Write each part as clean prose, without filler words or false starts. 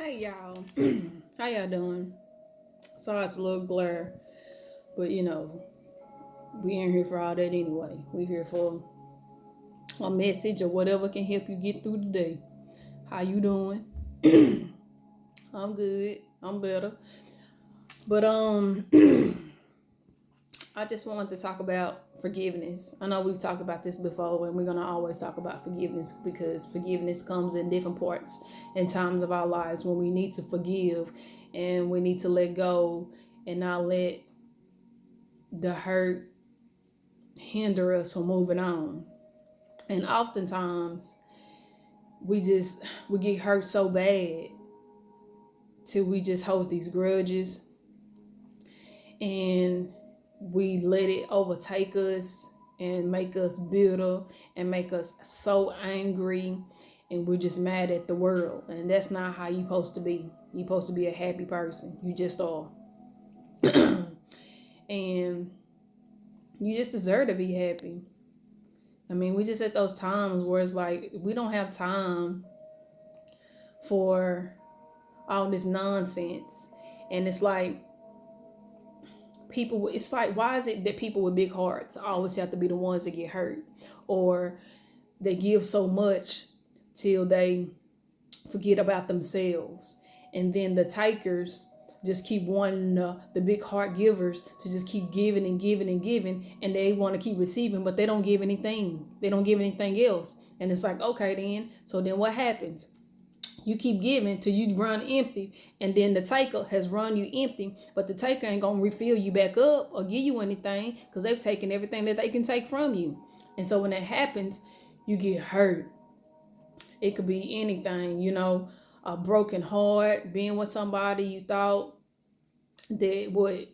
Hey y'all, how y'all doing? Sorry it's a little glare, but we ain't here for all that anyway. We here for a message or whatever can help you get through the day. How you doing? I'm good. I'm better. But I just wanted to talk about forgiveness. I know we've talked about this before, and we're gonna always talk about forgiveness because forgiveness comes in different parts and times of our lives when we need to forgive and we need to let go and not let the hurt hinder us from moving on. And oftentimes we get hurt so bad till we just hold these grudges and we let it overtake us and make us bitter and make us so angry and we're just mad at the world. And that's not how you're supposed to be. You're supposed to be a happy person. You just are. And you just deserve to be happy. I mean, we just at those times where it's like we don't have time for all this nonsense. And it's like it's like, why is it that people with big hearts always have to be the ones that get hurt? Or they give so much till they forget about themselves. And then the takers just keep wanting the big heart givers to just keep giving and giving and giving, and they want to keep receiving, but they don't give anything. They don't give anything else. And it's like, okay, then what happens? You keep giving till you run empty, and then the taker has run you empty, but the taker ain't gonna refill you back up or give you anything because they've taken everything that they can take from you. And so when that happens, you get hurt. It could be anything, a broken heart, being with somebody you thought that would,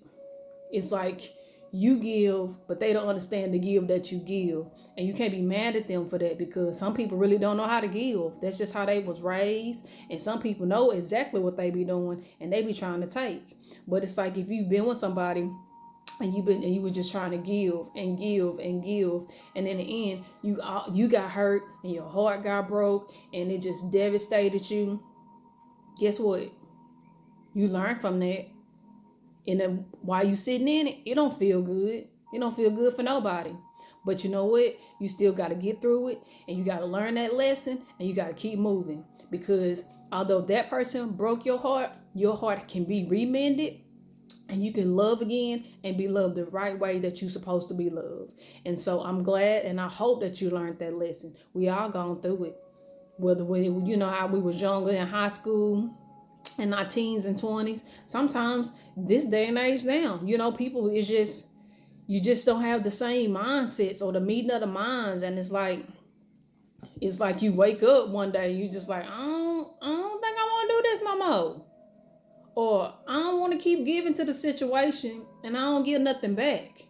it's like you give, but they don't understand the give that you give. And you can't be mad at them for that because some people really don't know how to give. That's just how they was raised. And some people know exactly what they be doing and they be trying to take. But it's like if you've been with somebody and you were just trying to give and give and give, and in the end you got hurt and your heart got broke and it just devastated you. Guess what? You learn from that. And then while you sitting in it, it don't feel good. It don't feel good for nobody. But you know what? You still got to get through it, and you got to learn that lesson, and you got to keep moving. Because although that person broke your heart can be remended, and you can love again and be loved the right way that you're supposed to be loved. And so I'm glad, and I hope that you learned that lesson. We all gone through it. Whether when how we was younger in high school, in our teens and 20s, sometimes this day and age now, people is just, you just don't have the same mindsets or the meeting of the minds. And it's like you wake up one day, you just like, I don't think I want to do this no more. Or I don't want to keep giving to the situation and I don't get nothing back.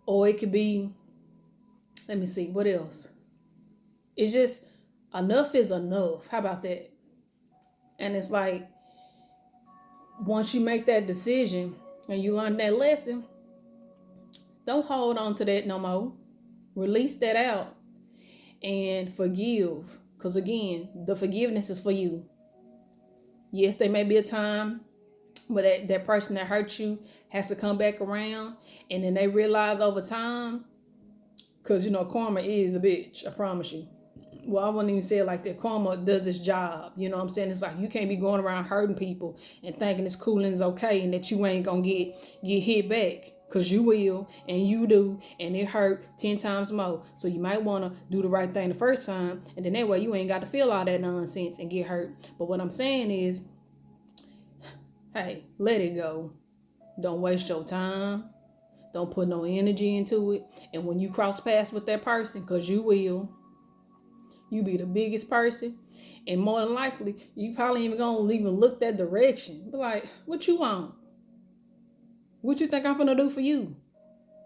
Or it could be, let me see, what else? It's just enough is enough. How about that? And it's like, once you make that decision and you learn that lesson, don't hold on to that no more. Release that out and forgive. Because again, the forgiveness is for you. Yes, there may be a time where that person that hurt you has to come back around, and then they realize over time, because karma is a bitch, I promise you. Well, I wouldn't even say it like that. Karma does its job. You know what I'm saying? It's like you can't be going around hurting people and thinking it's cool and it's okay and that you ain't gonna get hit back. Cause you will and you do, and it hurt 10 times more. So you might wanna do the right thing the first time, and then that way you ain't got to feel all that nonsense and get hurt. But what I'm saying is, hey, let it go. Don't waste your time. Don't put no energy into it. And when you cross paths with that person, cause you will, you be the biggest person, and more than likely you probably even gonna even look that direction. Be like, what you want? What you think I'm gonna do for you?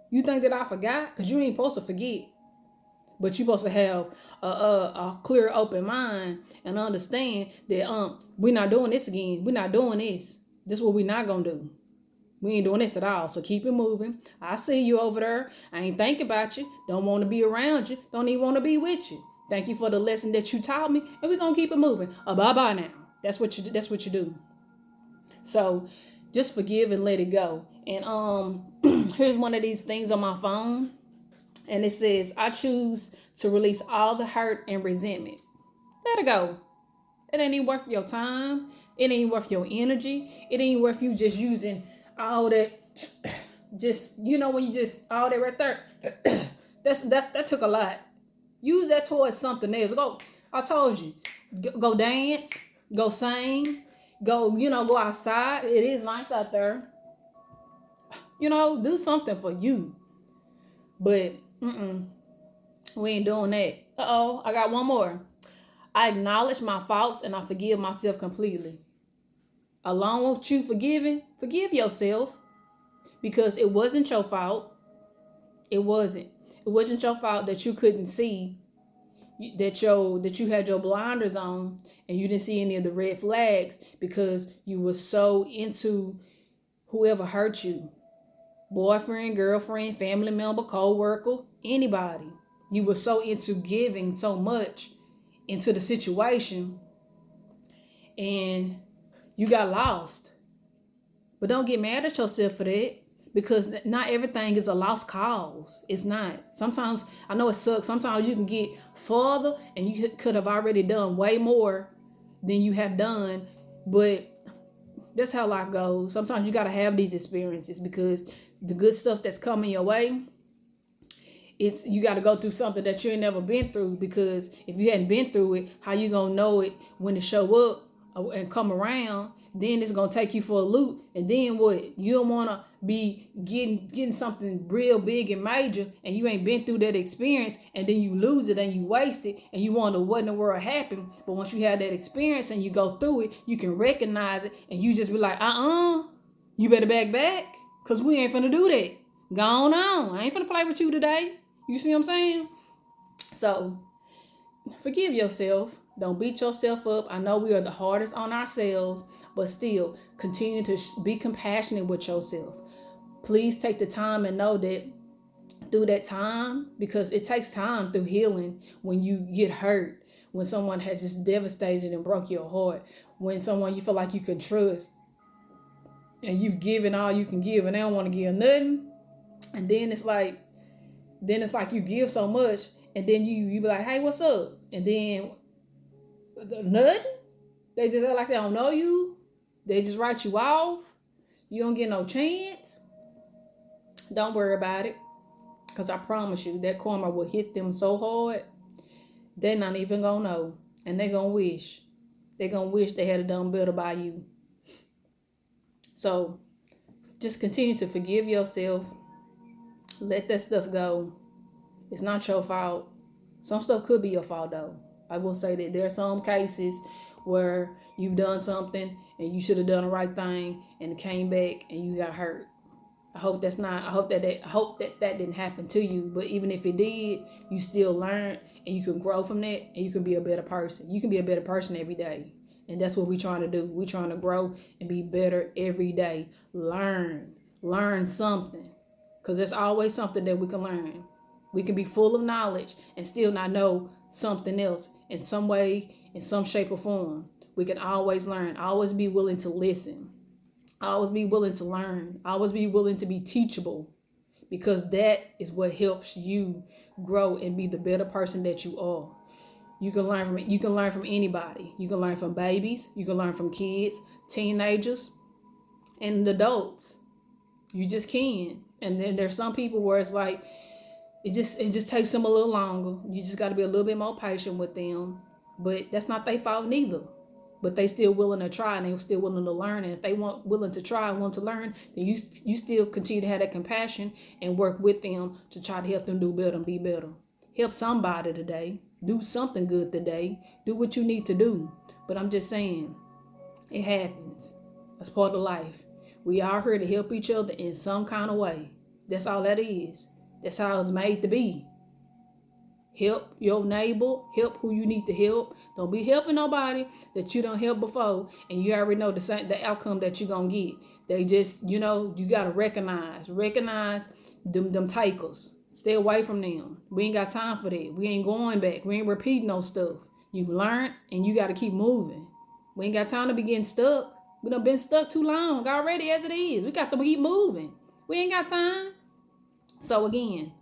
You think that I forgot? Because you ain't supposed to forget. But you supposed to have a clear, open mind and understand that we're not doing this again. We're not doing this. This is what we're not gonna do. We ain't doing this at all. So keep it moving. I see you over there. I ain't thinking about you. Don't want to be around you. Don't even want to be with you. Thank you for the lesson that you taught me. And we're gonna keep it moving. Bye-bye now. That's what you do. So just forgive and let it go. And here's one of these things on my phone, and it says, I choose to release all the hurt and resentment. Let it go. It ain't even worth your time. It ain't worth your energy. It ain't worth you just using all that. Just when you just all that right there. That took a lot. Use that towards something else. Go. I told you. Go dance. Go sing. Go outside. It is nice out there. Do something for you. But we ain't doing that. I got one more. I acknowledge my faults and I forgive myself completely. Along with you forgive yourself, because it wasn't your fault. It wasn't. It wasn't your fault that you couldn't see, that you had your blinders on and you didn't see any of the red flags because you were so into whoever hurt you. Boyfriend, girlfriend, family member, co-worker, anybody. You were so into giving so much into the situation and you got lost. But don't get mad at yourself for that, because not everything is a lost cause. It's not. Sometimes, I know it sucks, sometimes you can get further and you could have already done way more than you have done, but that's how life goes. Sometimes you got to have these experiences, because the good stuff that's coming your way, you got to go through something that you ain't never been through, because if you hadn't been through it, how you gonna know it when it show up and come around? Then it's gonna take you for a loop, and then what? You don't wanna be getting something real big and major, and you ain't been through that experience, and then you lose it and you waste it, and you wonder what in the world happened. But once you have that experience and you go through it, you can recognize it, and you just be like, you better back, cause we ain't finna do that. Go on. I ain't finna play with you today. You see what I'm saying? So forgive yourself. Don't beat yourself up. I know we are the hardest on ourselves, but still continue to be compassionate with yourself. Please take the time and know that through that time, because it takes time through healing, when you get hurt, when someone has just devastated and broke your heart, when someone you feel like you can trust and you've given all you can give and they don't want to give nothing. And then it's like you give so much and then you be like, hey, what's up? And then nothing. They just act like they don't know you. They just write you off. You don't get no chance. Don't worry about it. Because I promise you, that karma will hit them so hard, they're not even going to know. And they're going to wish. They're going to wish they had done better by you. So just continue to forgive yourself. Let that stuff go. It's not your fault. Some stuff could be your fault, though. I will say that there are some cases where you've done something and you should have done the right thing and it came back and you got hurt. I hope that didn't happen to you. But even if it did, you still learn and you can grow from that and you can be a better person. You can be a better person every day. And that's what we're trying to do. We're trying to grow and be better every day. Learn something. Because there's always something that we can learn. We can be full of knowledge and still not know something else in some way, in some shape or form. We can always learn. Always be willing to listen. Always be willing to learn. Always be willing to be teachable, because that is what helps you grow and be the better person that you are. You can learn from anybody. You can learn from babies. You can learn from kids, teenagers, and adults. You just can. And then there's some people where it's like it just takes them a little longer. You just got to be a little bit more patient with them. But that's not their fault neither. But they still willing to try and they're still willing to learn. And if they want willing to try and want to learn, then you still continue to have that compassion and work with them to try to help them do better and be better. Help somebody today. Do something good today. Do what you need to do. But I'm just saying, it happens. That's part of life. We are here to help each other in some kind of way. That's all that is. That's how it's made to be. Help your neighbor. Help who you need to help. Don't be helping nobody that you don't help before, and you already know the outcome that you're going to get. They just, you got to recognize them takers. Stay away from them. We ain't got time for that. We ain't going back. We ain't repeating no stuff. You've learned, and you got to keep moving. We ain't got time to be getting stuck. We done been stuck too long already as it is. We got to keep moving. We ain't got time. So again,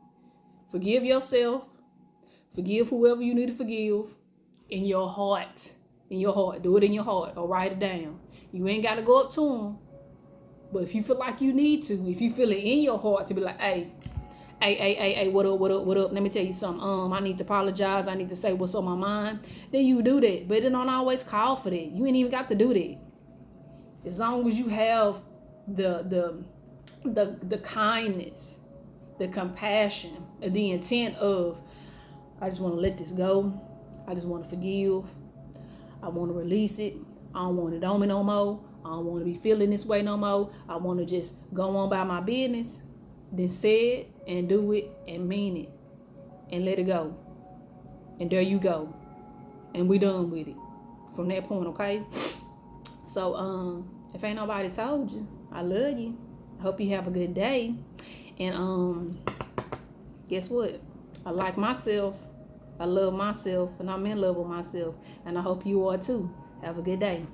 forgive yourself. Forgive whoever you need to forgive in your heart. In your heart. Do it in your heart or write it down. You ain't got to go up to them. But if you feel like you need to, if you feel it in your heart to be like, hey, what up? Let me tell you something. I need to apologize. I need to say what's on my mind. Then you do that. But it don't always call for that. You ain't even got to do that. As long as you have the kindness, the compassion, the intent of, I just want to let this go. I just want to forgive. I want to release it. I don't want it on me no more. I don't want to be feeling this way no more. I want to just go on by my business. Then say it and do it and mean it and let it go. And there you go. And we done with it from that point, okay? So, if ain't nobody told you, I love you. I hope you have a good day. And guess what? I like myself. I love myself, and I'm in love with myself. And I hope you are too. Have a good day.